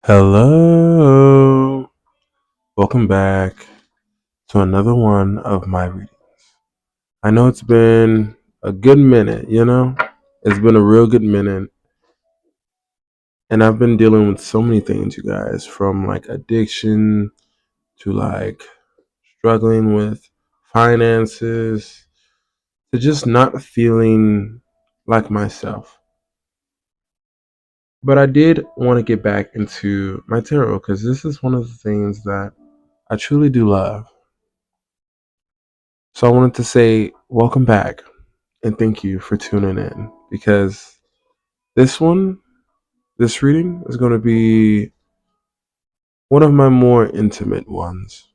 Hello. Welcome back to another one of my readings. I know it's been a good minute. It's been a real good minute. And I've been dealing with so many things, you guys, from like addiction to like struggling with finances to just not feeling like myself. But I did want to get back into my tarot because this is one of the things that I truly do love. So I wanted to say welcome back and thank you for tuning in because this one, this reading is going to be one of my more intimate ones.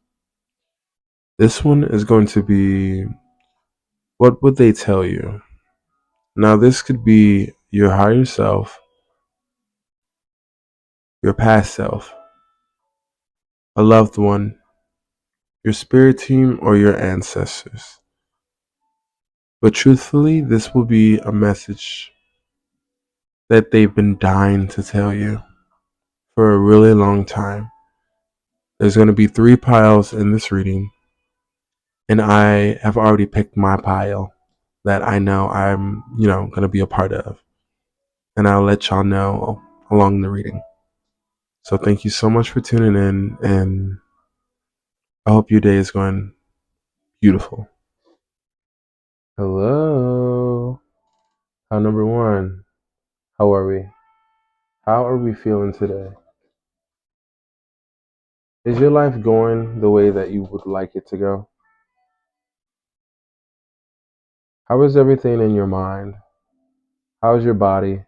This one is going to be what would they tell you? Now, this could be your higher self, your past self, a loved one, your spirit team, or your ancestors. But truthfully, this will be a message that they've been dying to tell you for a really long time. There's going to be 3 piles in this reading, and I have already picked my pile that I know I'm going to be a part of. And I'll let y'all know along the reading. So thank you so much for tuning in, and I hope your day is going beautiful. Hello. How number one? How are we? How are we feeling today? Is your life going the way that you would like it to go? How is everything in your mind? How's your body?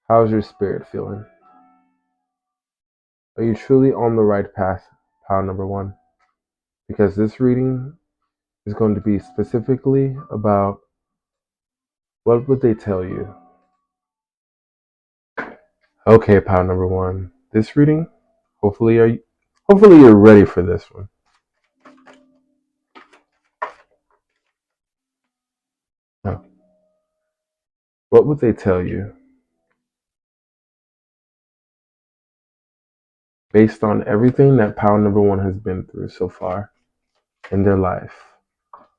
How's your spirit feeling? Are you truly on the right path, pile number one? Because this reading is going to be specifically about what would they tell you. Okay, pile number one. This reading, hopefully you're ready for this one. Now, what would they tell you based on everything that pile number one has been through so far in their life?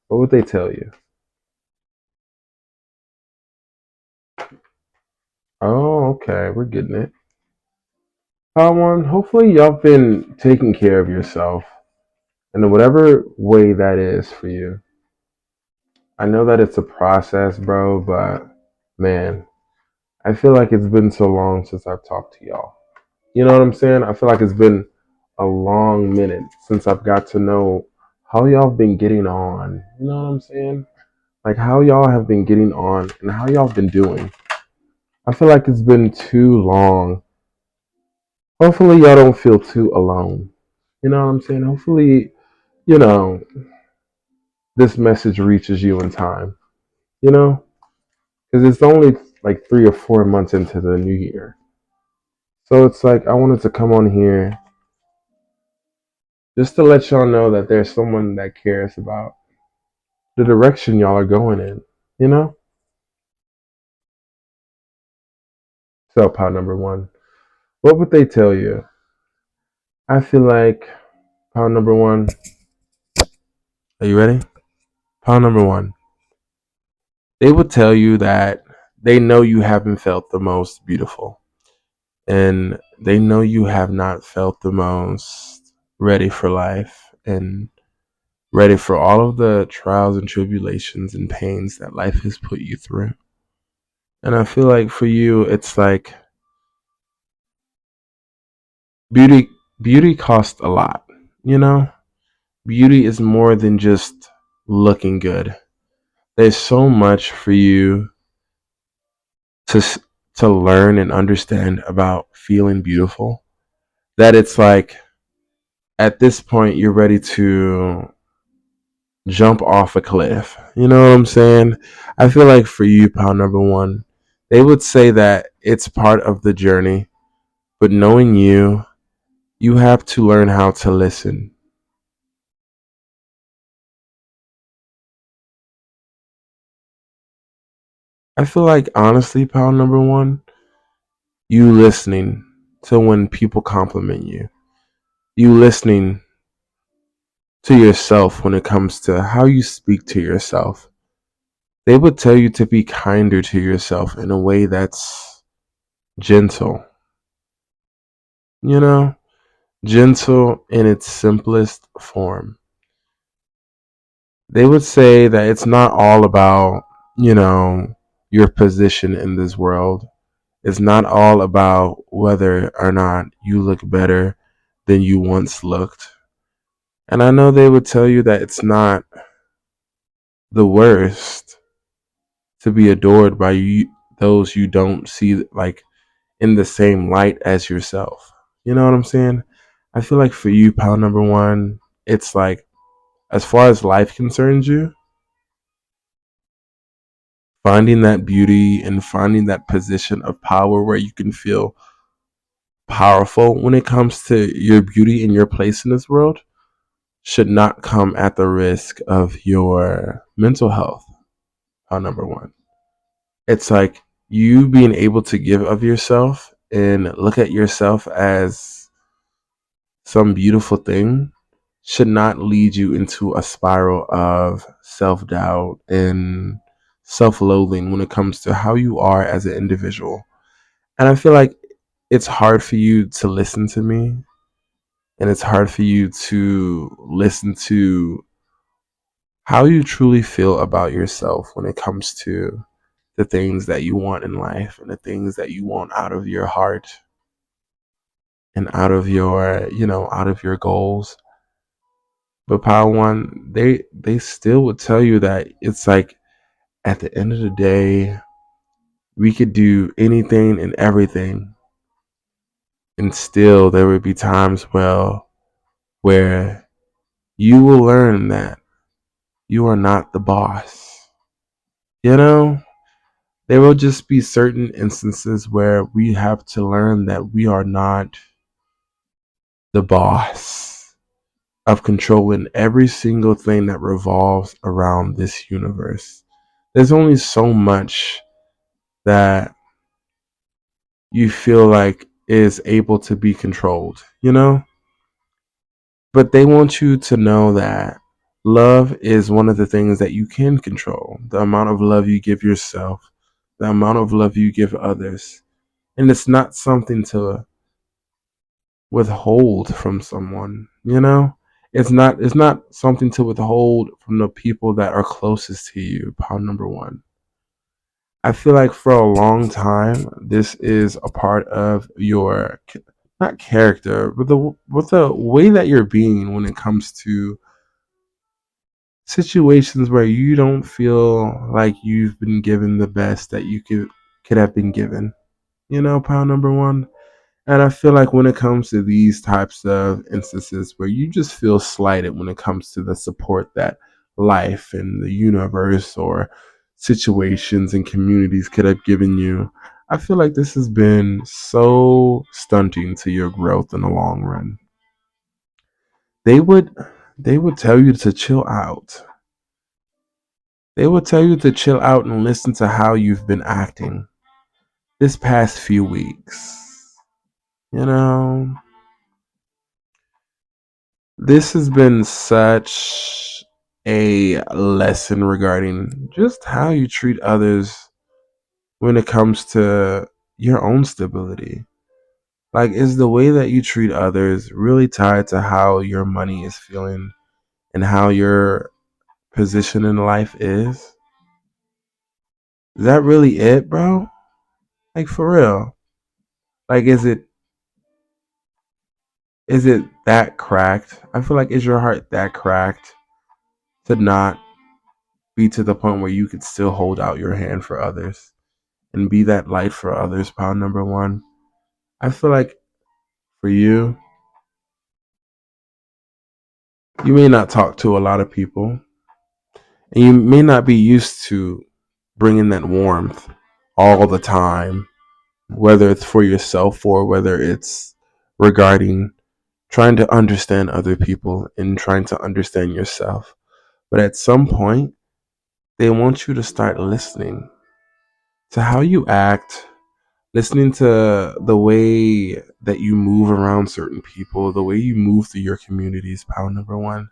What would they tell you? Oh, okay, we're getting it. Pile one, hopefully y'all been taking care of yourself in whatever way that is for you. I know that it's a process, bro, but man, I feel like it's been so long since I've talked to y'all. You know what I'm saying? I feel like it's been a long minute since I've got to know how y'all been getting on. You know what I'm saying? Like how y'all have been getting on and how y'all been doing. I feel like it's been too long. Hopefully y'all don't feel too alone. You know what I'm saying? Hopefully, you know, this message reaches you in time. You know? Because it's only like 3 or 4 months into the new year. So it's like I wanted to come on here just to let y'all know that there's someone that cares about the direction y'all are going in, you know? So, pile number one, what would they tell you? I feel like, pile number one, are you ready? Pile number one, they would tell you that they know you haven't felt the most beautiful, and they know you have not felt the most ready for life and ready for all of the trials and tribulations and pains that life has put you through. And I feel like for you, it's like beauty. Beauty costs a lot, you know. Beauty is more than just looking good. There's so much for you to to learn and understand about feeling beautiful that it's like at this point you're ready to jump off a cliff. You know what I'm saying? I feel like for you, pal number one, they would say that it's part of the journey, but knowing you, you have to learn how to listen. I feel like honestly, pal number one, you listening. to when people compliment you. You listening to yourself when it comes to how you speak to yourself. They would tell you to be kinder to yourself in a way that's gentle, you know, gentle in its simplest form. They would say that it's not all about, you know, your position in this world. It's not all about whether or not you look better than you once looked. And I know they would tell you that it's not the worst to be adored by you, those you don't see like in the same light as yourself. You know what I'm saying? I feel like for you, pal number one, it's like as far as life concerns you, finding that beauty and finding that position of power where you can feel powerful when it comes to your beauty and your place in this world should not come at the risk of your mental health. Number one, it's like you being able to give of yourself and look at yourself as some beautiful thing should not lead you into a spiral of self doubt and self loathing when it comes to how you are as an individual. And I feel like it's hard for you to listen to me and it's hard for you to listen to how you truly feel about yourself when it comes to the things that you want in life and the things that you want out of your heart and out of your, out of your goals. But Power One, they still would tell you that it's like at the end of the day, we could do anything and everything, and still there would be times, where you will learn that you are not the boss. You know, there will just be certain instances where we have to learn that we are not the boss of controlling every single thing that revolves around this universe. There's only so much that you feel like is able to be controlled, you know? But they want you to know that love is one of the things that you can control. The amount of love you give yourself, the amount of love you give others. And it's not something to withhold from someone, you know? It's not something to withhold from the people that are closest to you, pound number one. I feel like for a long time, this is a part of your not character, but the way that you're being when it comes to situations where you don't feel like you've been given the best that you could have been given. You know, pound number one. And I feel like when it comes to these types of instances where you just feel slighted when it comes to the support that life and the universe or situations and communities could have given you, I feel like this has been so stunting to your growth in the long run. They would they would tell you to chill out. They would tell you to chill out and listen to how you've been acting this past few weeks. You know, this has been such a lesson regarding just how you treat others when it comes to your own stability. Like, is the way that you treat others really tied to how your money is feeling and how your position in life is? Is that really it, bro? Like, for real? Like, is it that cracked? I feel like is your heart that cracked to not be to the point where you could still hold out your hand for others and be that light for others, pound number one? I feel like for you, you may not talk to a lot of people and you may not be used to bringing that warmth all the time, whether it's for yourself or whether it's regarding trying to understand other people and trying to understand yourself. But at some point, they want you to start listening to how you act, listening to the way that you move around certain people, the way you move through your community is pound number one.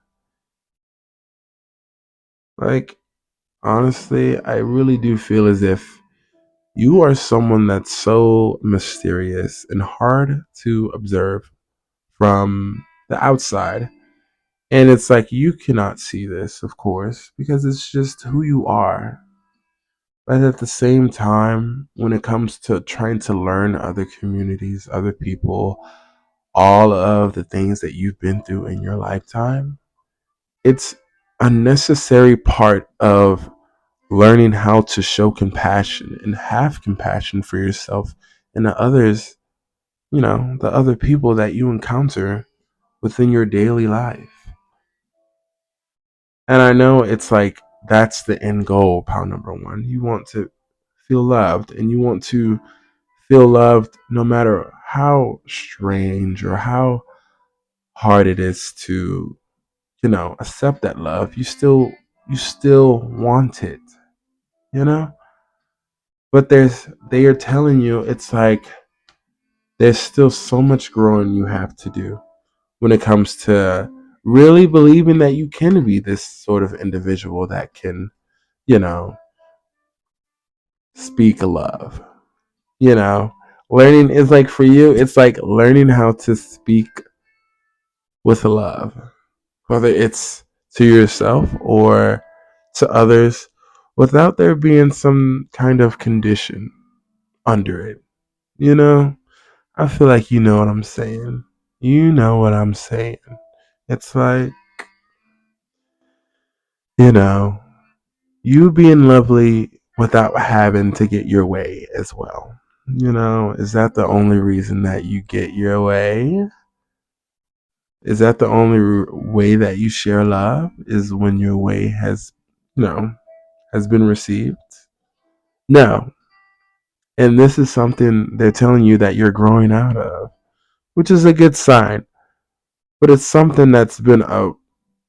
Like, honestly, I really do feel as if you are someone that's so mysterious and hard to observe from the outside. And it's like you cannot see this, of course, because it's just who you are. But at the same time, when it comes to trying to learn other communities, other people, all of the things that you've been through in your lifetime, it's a necessary part of learning how to show compassion and have compassion for yourself and the others, the other people that you encounter within your daily life. And I know it's like that's the end goal, pound number one. You want to feel loved, and you want to feel loved no matter how strange or how hard it is to, accept that love. You still want it, you know? But they are telling you it's like there's still so much growing you have to do when it comes to really believing that you can be this sort of individual that can, you know, speak love. You know, learning is like for you, it's like learning how to speak with love, whether it's to yourself or to others without there being some kind of condition under it. You know, I feel like you know what I'm saying. You know what I'm saying. It's like, you know, you being lovely without having to get your way as well. Is that the only reason that you get your way? Is that the only way that you share love? Is when your way you know, has been received? No. And this is something they're telling you that you're growing out of, which is a good sign. But it's something that's been a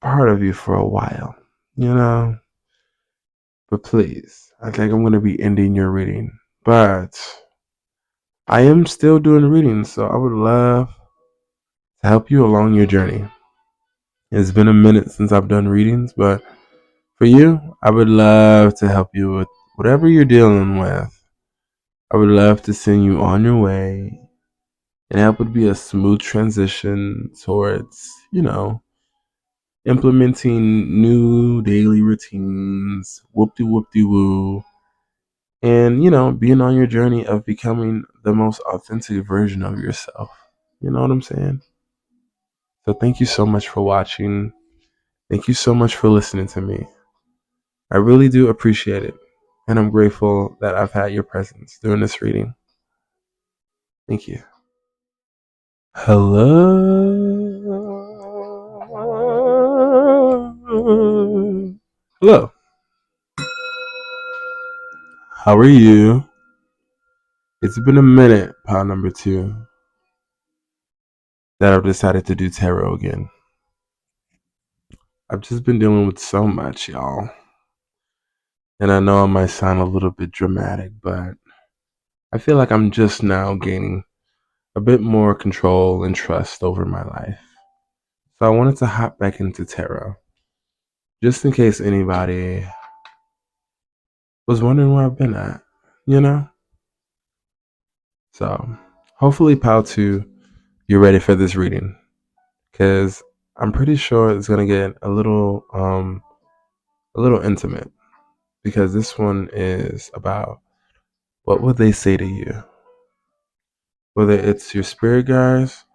part of you for a while, you know? But please, I think I'm going to be ending your reading. But I am still doing readings, so I would love to help you along your journey. It's been a minute since I've done readings, but for you, I would love to help you with whatever you're dealing with. I would love to send you on your way and help it be a smooth transition towards, implementing new daily routines, whoop de whoop de woo, and, being on your journey of becoming the most authentic version of yourself. You know what I'm saying? So thank you so much for watching. Thank you so much for listening to me. I really do appreciate it. And I'm grateful that I've had your presence during this reading. Thank you. Hello. Hello. How are you? It's been a minute, pile number two, that I've decided to do tarot again. I've just been dealing with so much, y'all. And I know I might sound a little bit dramatic, but I feel like I'm just now gaining a bit more control and trust over my life. So I wanted to hop back into tarot, just in case anybody was wondering where I've been at, you know? So hopefully, pal 2, you're ready for this reading, because I'm pretty sure it's gonna get a little intimate, because this one is about what would they say to you, whether it's your spirit guides,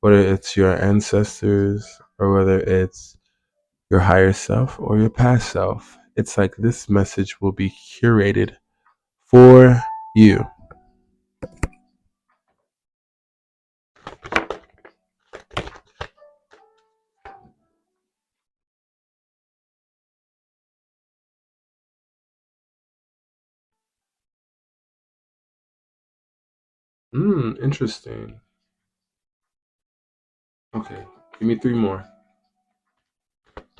whether it's your ancestors, or whether it's your higher self or your past self. It's like this message will be curated for you. Interesting. Okay, give me 3 more.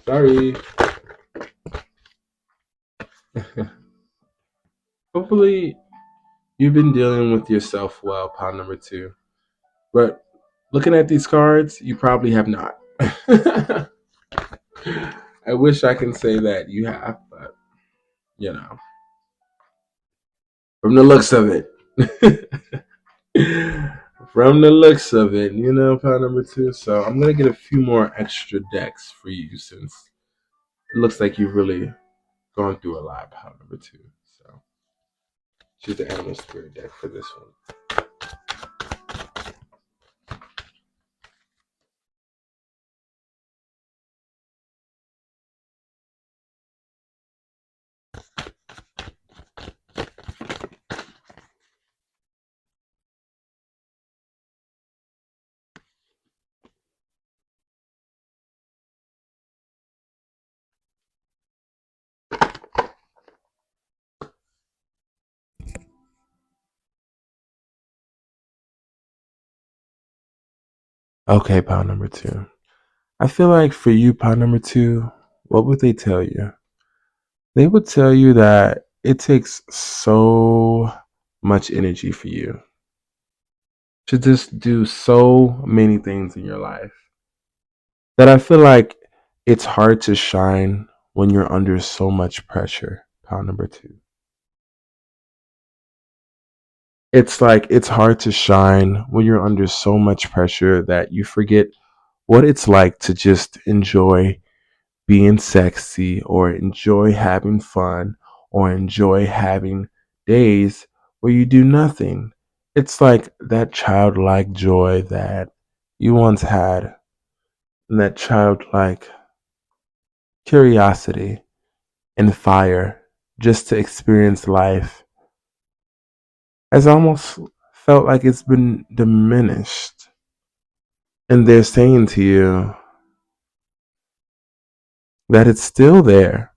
Sorry. Hopefully, You've been dealing with yourself well, pound number two. But looking at these cards, you probably have not. I wish I can say that you have, but you know, from the looks of it. From the looks of it, pound number two. So I'm gonna get a few more extra decks for you since it looks like you've really gone through a lot, pound number two. So choose the animal spirit deck for this one. Okay, pound number two. I feel like for you, pound number two, what would they tell you? They would tell you that it takes so much energy for you to just do so many things in your life that I feel like it's hard to shine when you're under so much pressure. Pound number two. It's like it's hard to shine when you're under so much pressure that you forget what it's like to just enjoy being sexy or enjoy having fun or enjoy having days where you do nothing. It's like that childlike joy that you once had and that childlike curiosity and fire just to experience life has almost felt like it's been diminished. And they're saying to you that it's still there.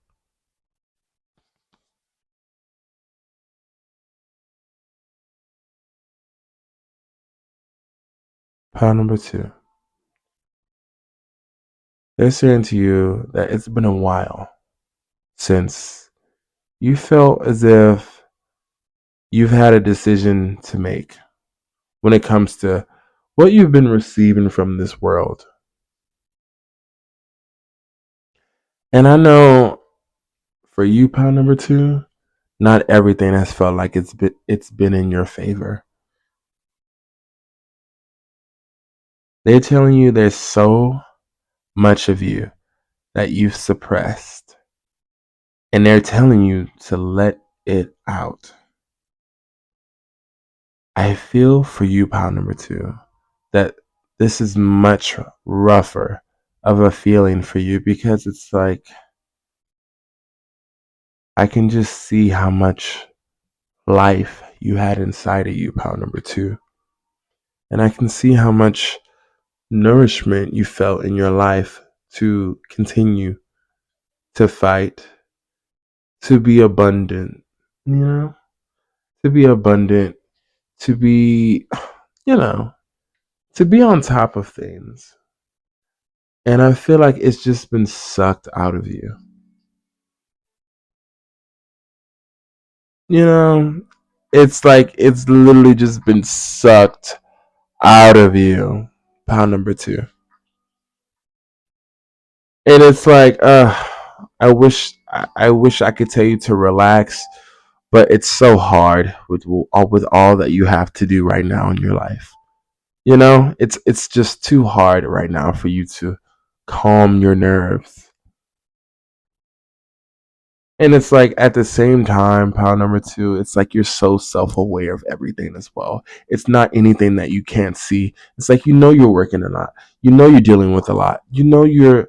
Pound number two. They're saying to you that it's been a while since you felt as if you've had a decision to make when it comes to what you've been receiving from this world. And I know for you, pound number two, not everything has felt like it's been in your favor. They're telling you there's so much of you that you've suppressed, and they're telling you to let it out. I feel for you, pound number two, that this is much rougher of a feeling for you because it's like I can just see how much life you had inside of you, pound number two. And I can see how much nourishment you felt in your life to continue to fight, to be abundant, you know, to be abundant, to be, you know, to be on top of things. And I feel like it's just been sucked out of you. You know, it's like it's literally just been sucked out of you. Pound number two. And it's like, I wish I could tell you to relax, but it's so hard with all that you have to do right now in your life. It's just too hard right now for you to calm your nerves. And it's like at the same time, pound number two, it's like you're so self aware of everything as well. It's not anything that you can't see. It's like you're working a lot. You're dealing with a lot. You're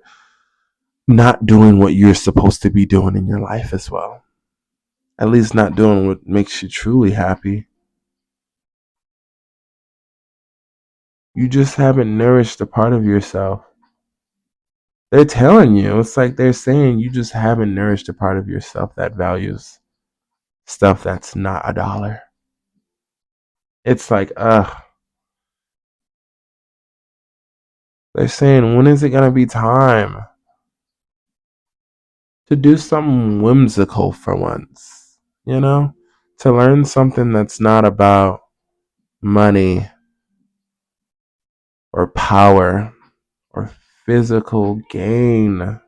not doing what you're supposed to be doing in your life as well. At least not doing what makes you truly happy. You just haven't nourished a part of yourself. They're telling you, it's like they're saying you just haven't nourished a part of yourself that values stuff that's not a dollar. It's like, they're saying, when is it going to be time to do something whimsical for once? You know? to learn something that's not about money or power or physical gain.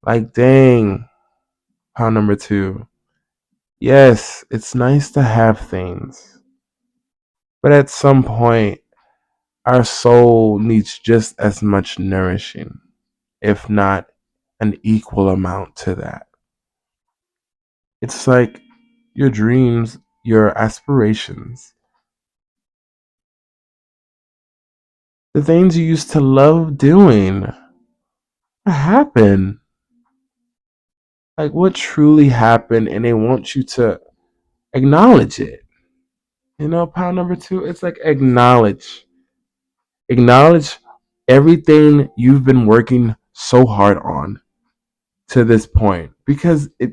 Like, dang, pound number two. Yes, it's nice to have things, but at some point, our soul needs just as much nourishing, if not an equal amount to that. It's like your dreams, your aspirations, the things you used to love doing. What happened? Like, what truly happened? And they want you to acknowledge it. Pound number two, it's like acknowledge everything you've been working so hard on to this point, because it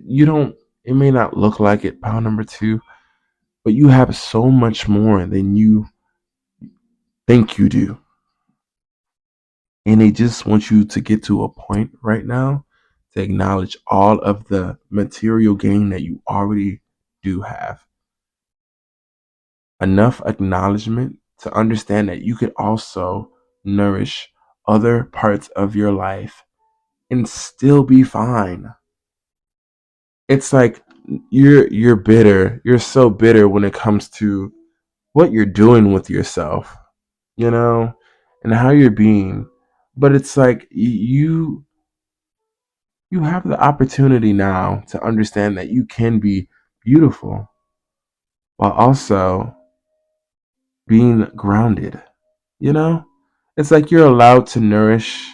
may not look like it, pound number two, but you have so much more than you think you do. And they just want you to get to a point right now to acknowledge all of the material gain that you already do have. Enough acknowledgement to understand that you could also nourish other parts of your life and still be fine. It's like you're bitter. You're so bitter when it comes to what you're doing with yourself, you know, and how you're being. But it's like you have the opportunity now to understand that you can be beautiful while also being grounded, you know? It's like you're allowed to nourish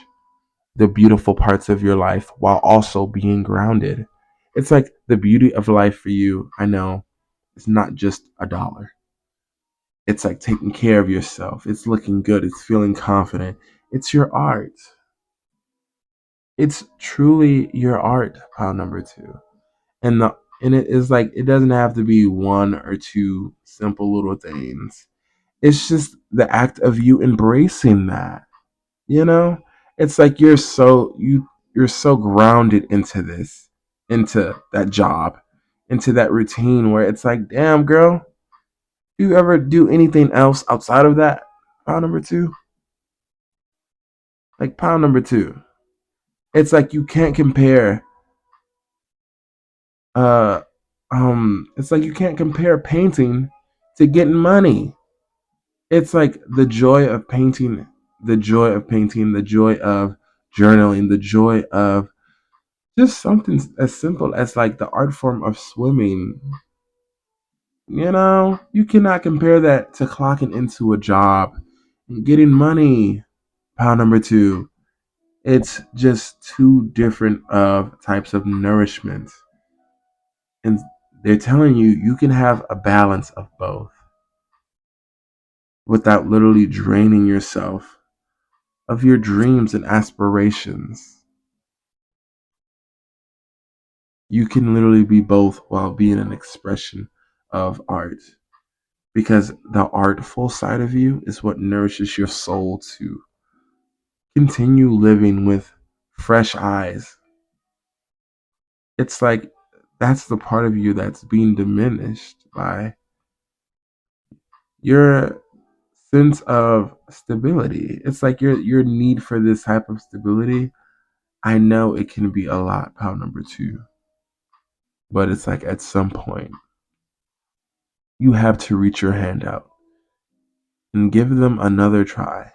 the beautiful parts of your life while also being grounded. It's like the beauty of life for you, I know, is not just a dollar. It's like taking care of yourself. It's looking good. It's feeling confident. It's your art. It's truly your art, pile number two. And it is like it doesn't have to be one or two simple little things. It's just the act of you embracing that. You know? It's like you're so grounded into this, into that job, into that routine where it's like, damn girl, do you ever do anything else outside of that? Pile number two? Like pile number two. It's like you can't compare uh it's like you can't compare painting to getting money. It's like the joy of painting, the joy of painting, the joy of journaling, the joy of just something as simple as like the art form of swimming. You cannot compare that to clocking into a job and getting money. Pound number two. It's just two different of types of nourishment. And they're telling you you can have a balance of both without literally draining yourself of your dreams and aspirations. You can literally be both while being an expression of art, because the artful side of you is what nourishes your soul to continue living with fresh eyes. It's like that's the part of you that's being diminished by your sense of stability. It's like your need for this type of stability. I know it can be a lot, pound number two, but it's like at some point you have to reach your hand out and give them another try.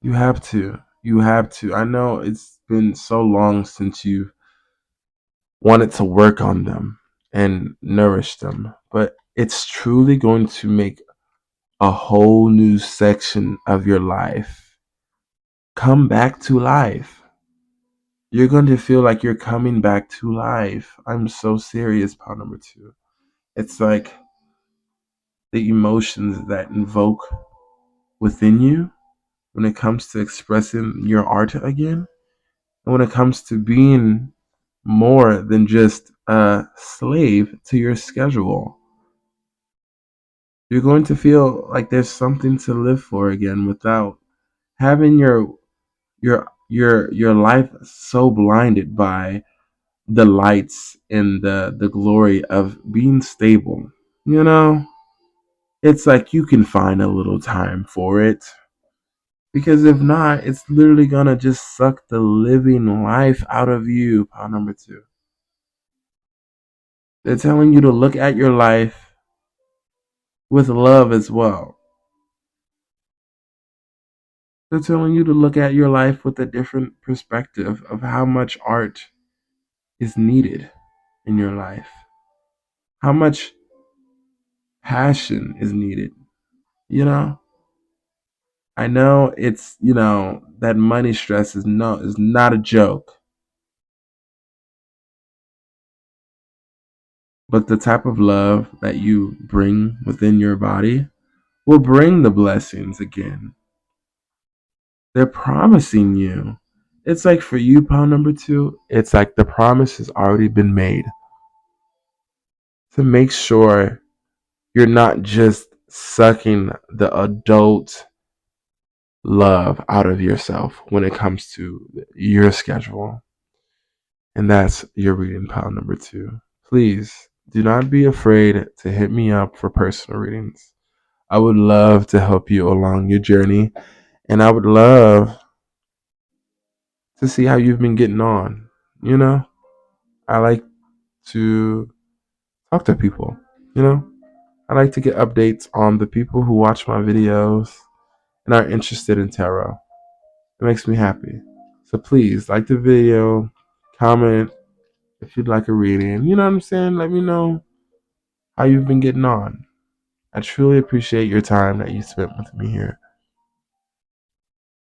You have to. You have to. I know it's been so long since you wanted to work on them and nourish them, but it's truly going to make a whole new section of your life come back to life. You're going to feel like you're coming back to life. I'm so serious, part number two. It's like the emotions that invoke within you when it comes to expressing your art again, and when it comes to being more than just a slave to your schedule. You're going to feel like there's something to live for again without having your life so blinded by the lights and the glory of being stable. You know, it's like you can find a little time for it. Because if not, it's literally gonna just suck the living life out of you. Pound number two. They're telling you to look at your life with love as well. They're telling you to look at your life with a different perspective of how much art is needed in your life, how much passion is needed. You know, I know it's that money stress is not a joke, but the type of love that you bring within your body will bring the blessings again. They're promising you. It's like for you, pound number two, it's like the promise has already been made to make sure you're not just sucking the adult love out of yourself when it comes to your schedule. And that's your reading, pound number two. Please do not be afraid to hit me up for personal readings. I would love to help you along your journey, and I would love to see how you've been getting on. You know, I like to talk to people. You know, I like to get updates on the people who watch my videos and are interested in tarot. It makes me happy. So please like the video, comment if you'd like a reading. You know what I'm saying? Let me know how you've been getting on. I truly appreciate your time that you spent with me here.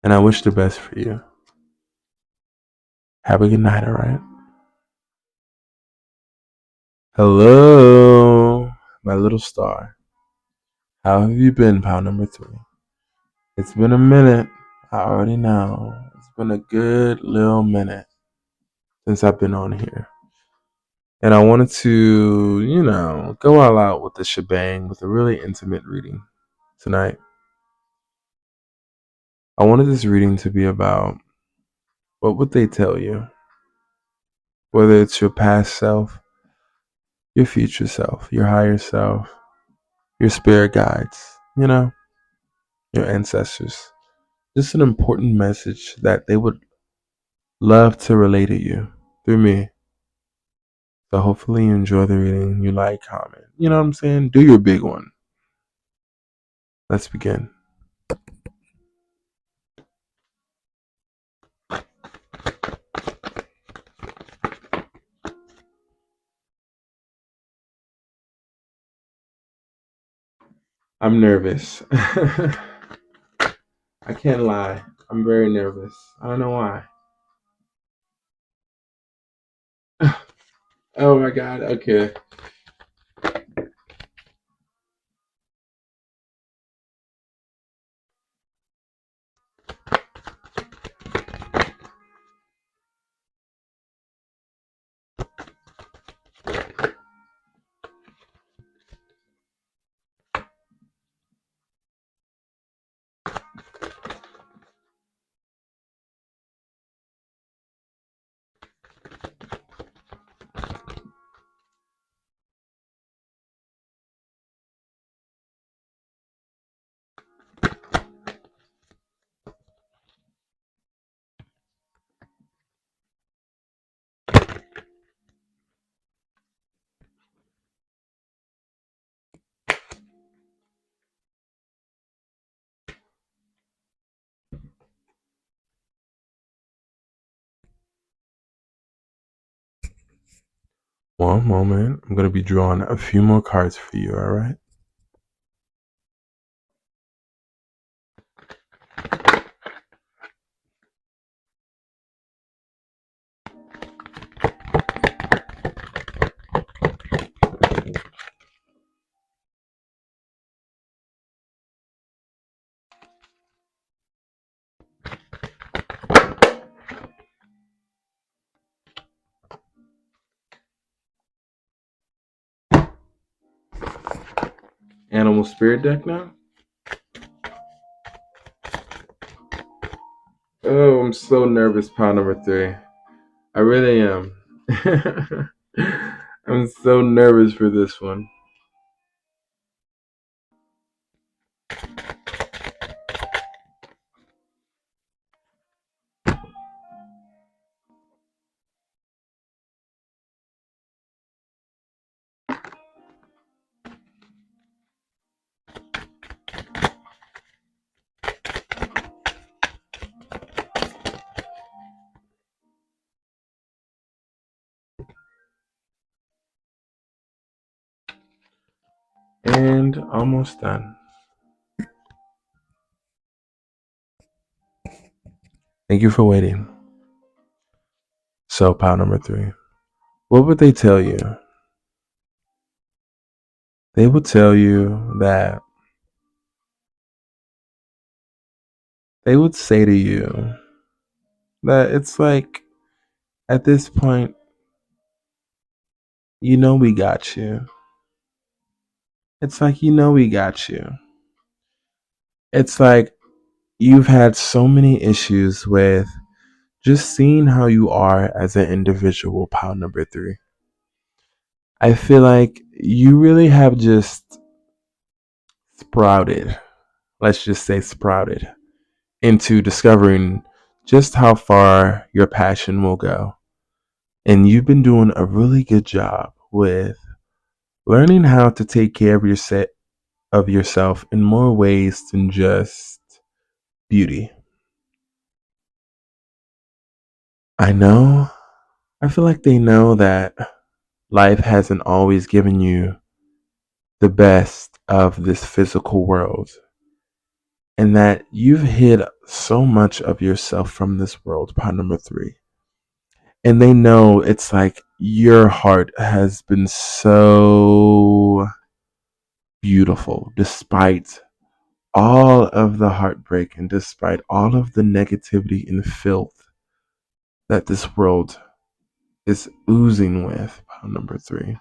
And I wish the best for you. Have a good night, alright? Hello, my little star. How have you been, pound number three? It's been a minute. I already know. It's been a good little minute since I've been on here. And I wanted to, go all out with the shebang with a really intimate reading tonight. I wanted this reading to be about what would they tell you? Whether it's your past self, your future self, your higher self, your spirit guides, your ancestors. Just an important message that they would love to relay to you through me. So hopefully you enjoy the reading. You like, comment. You know what I'm saying? Do your big one. Let's begin. I'm nervous. I can't lie. I'm very nervous. I don't know why. Oh my god. Okay. One moment. I'm gonna be drawing a few more cards for you. All right. Animal spirit deck now. Oh, I'm so nervous, pile number three. I really am. I'm so nervous for this one. And almost done. Thank you for waiting. So, pile number three. What would they tell you? They would tell you that they would say to you that it's like at this point, we got you. It's like, we got you. It's like you've had so many issues with just seeing how you are as an individual, pile number three. I feel like you really have just sprouted, let's just say sprouted, into discovering just how far your passion will go. And you've been doing a really good job with learning how to take care of yourself in more ways than just beauty. I know, I feel like they know that life hasn't always given you the best of this physical world, and that you've hid so much of yourself from this world, part number three. And they know it's like your heart has been so beautiful despite all of the heartbreak and despite all of the negativity and filth that this world is oozing with. Part number three.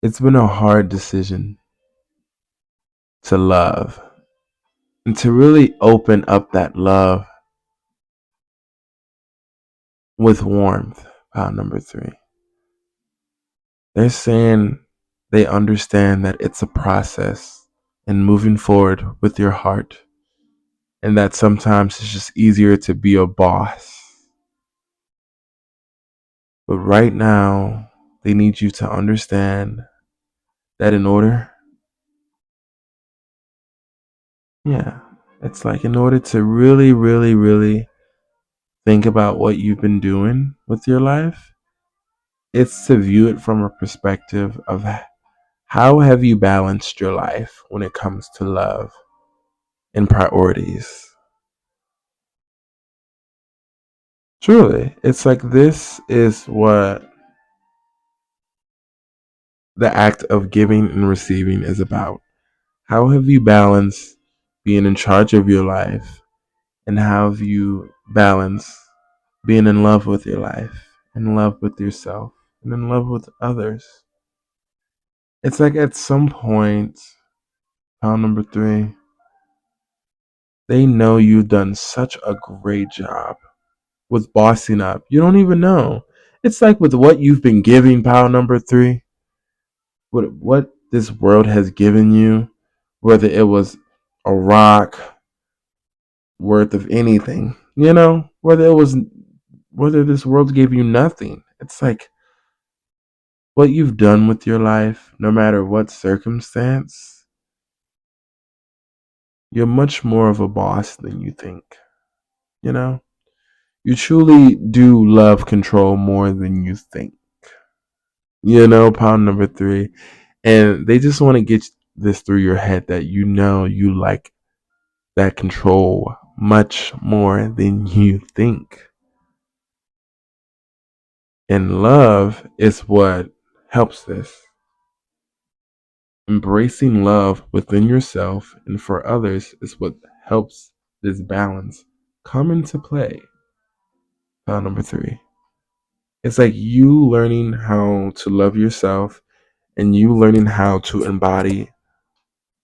It's been a hard decision to love and to really open up that love with warmth. Part number three. They're saying they understand that it's a process and moving forward with your heart, and that sometimes it's just easier to be a boss. But right now, they need you to understand that yeah, it's like in order to really, really, really think about what you've been doing with your life, it's to view it from a perspective of how have you balanced your life when it comes to love and priorities. Truly, it's like this is what the act of giving and receiving is about. How have you balanced being in charge of your life, and how have you balanced being in love with your life, in love with yourself, and in love with others? It's like at some point, pound number three, they know you've done such a great job with bossing up. You don't even know. It's like with what you've been giving, pound number three, what this world has given you, whether it was a rock worth of anything, whether this world gave you nothing. It's like what you've done with your life, no matter what circumstance, you're much more of a boss than you think. You know? You truly do love control more than you think. Pound number three. And they just want to get this through your head that you like that control much more than you think. And love is what helps this. Embracing love within yourself and for others is what helps this balance come into play. Number three. It's like you learning how to love yourself and you learning how to embody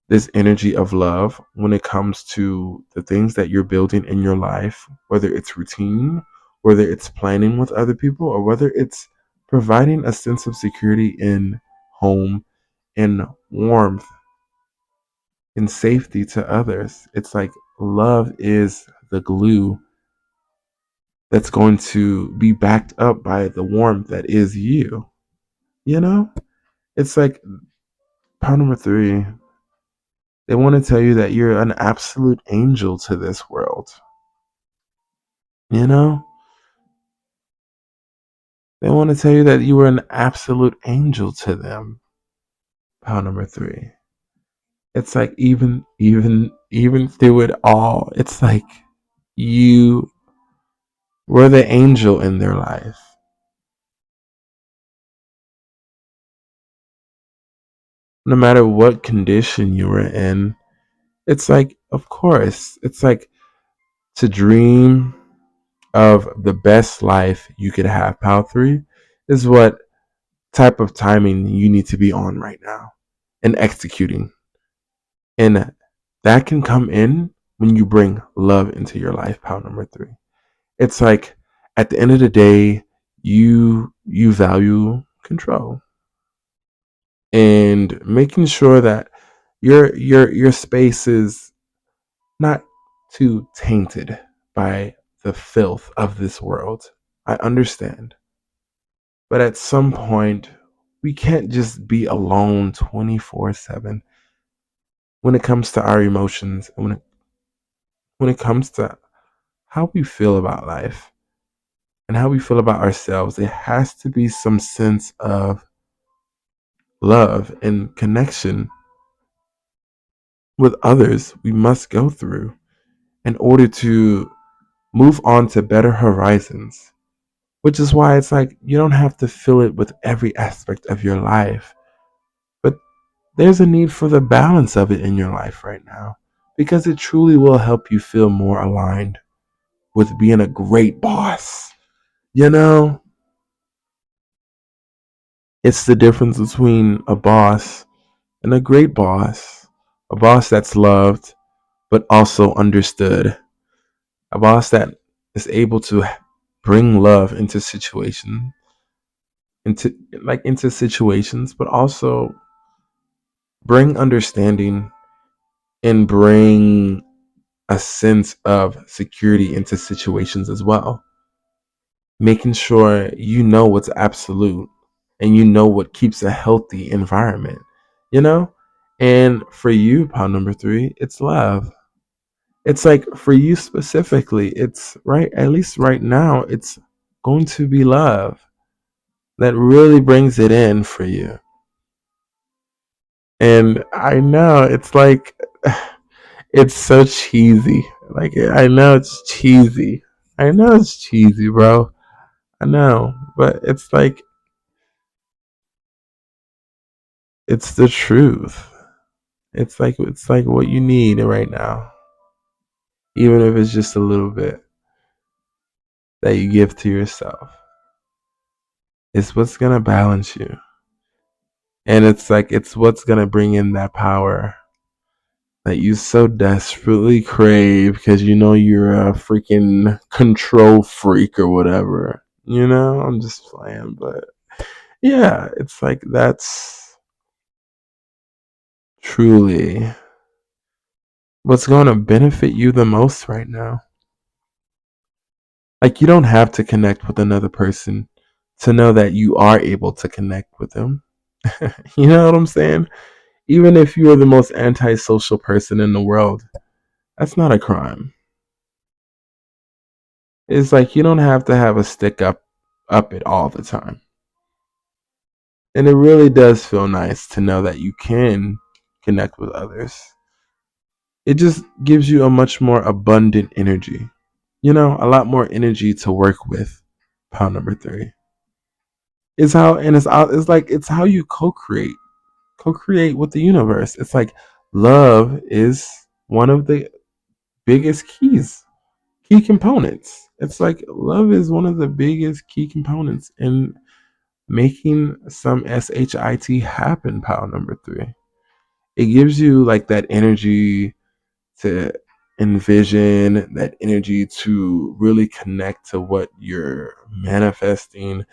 this energy of love when it comes to the things that you're building in your life, whether it's routine, whether it's planning with other people or whether it's providing a sense of security in home and warmth and safety to others. It's like love is the glue that's going to be backed up by the warmth that is you. You know? It's like part number three, they want to tell you that you're an absolute angel to this world. You know? They want to tell you that you were an absolute angel to them. Pile number three. It's like even through it all, it's like you were the angel in their life. No matter what condition you were in, it's like, of course, it's like to dream of the best life you could have. Pile three is what type of timing you need to be on right now and executing. And that can come in when you bring love into your life. Pile number three. It's like at the end of the day, you value control and making sure that your space is not too tainted by the filth of this world. I understand. But at some point, we can't just be alone 24/7 when it comes to our emotions and when it comes to how we feel about life and how we feel about ourselves. There has to be some sense of love and connection with others we must go through in order to move on to better horizons. Which is why it's like you don't have to fill it with every aspect of your life, but there's a need for the balance of it in your life right now because it truly will help you feel more aligned with being a great boss. You know, it's the difference between a boss and a great boss, a boss that's loved but also understood, a boss that is able to bring love into into situations, but also bring understanding and bring a sense of security into situations as well. Making sure you know what's absolute and you know what keeps a healthy environment, you know? And for you, pound number three, it's love. It's like for you specifically, it's right, at least right now, it's going to be love that really brings it in for you. And I know it's like, it's so cheesy. Like, I know it's cheesy. I know it's cheesy, bro. I know. But it's like, it's the truth. It's like what you need right now. Even if it's just a little bit that you give to yourself. It's what's gonna balance you. And it's like it's what's gonna bring in that power that you so desperately crave because you know you're a freaking control freak or whatever. You know, I'm just playing, but yeah, it's like that's truly what's going to benefit you the most right now. Like, you don't have to connect with another person to know that you are able to connect with them. You know what I'm saying? Even if you are the most antisocial person in the world, that's not a crime. It's like you don't have to have a stick up it all the time. And it really does feel nice to know that you can connect with others. It just gives you a much more abundant energy. You know, a lot more energy to work with. Pound number three. It's how and it's like it's how you co-create with the universe. It's like love is one of the biggest key components. It's like love is one of the biggest key components in making some shit happen. Pile number three. It gives you like that energy to envision, that energy to really connect to what you're manifesting,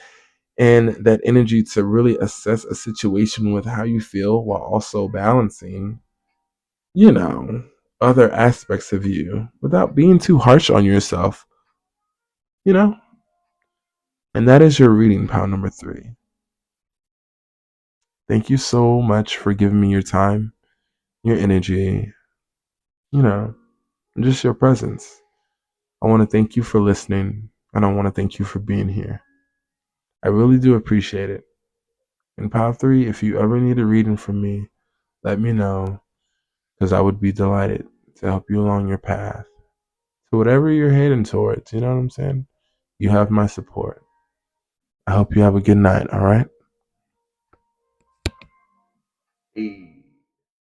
and that energy to really assess a situation with how you feel while also balancing, you know, other aspects of you without being too harsh on yourself, you know? And that is your reading, pile number 3. Thank you so much for giving me your time, your energy, you know, and just your presence. I want to thank you for listening, and I want to thank you for being here. I really do appreciate it. And pile 3, if you ever need a reading from me, let me know, because I would be delighted to help you along your path to whatever you're heading towards. You know what I'm saying? You have my support. I hope you have a good night, all right?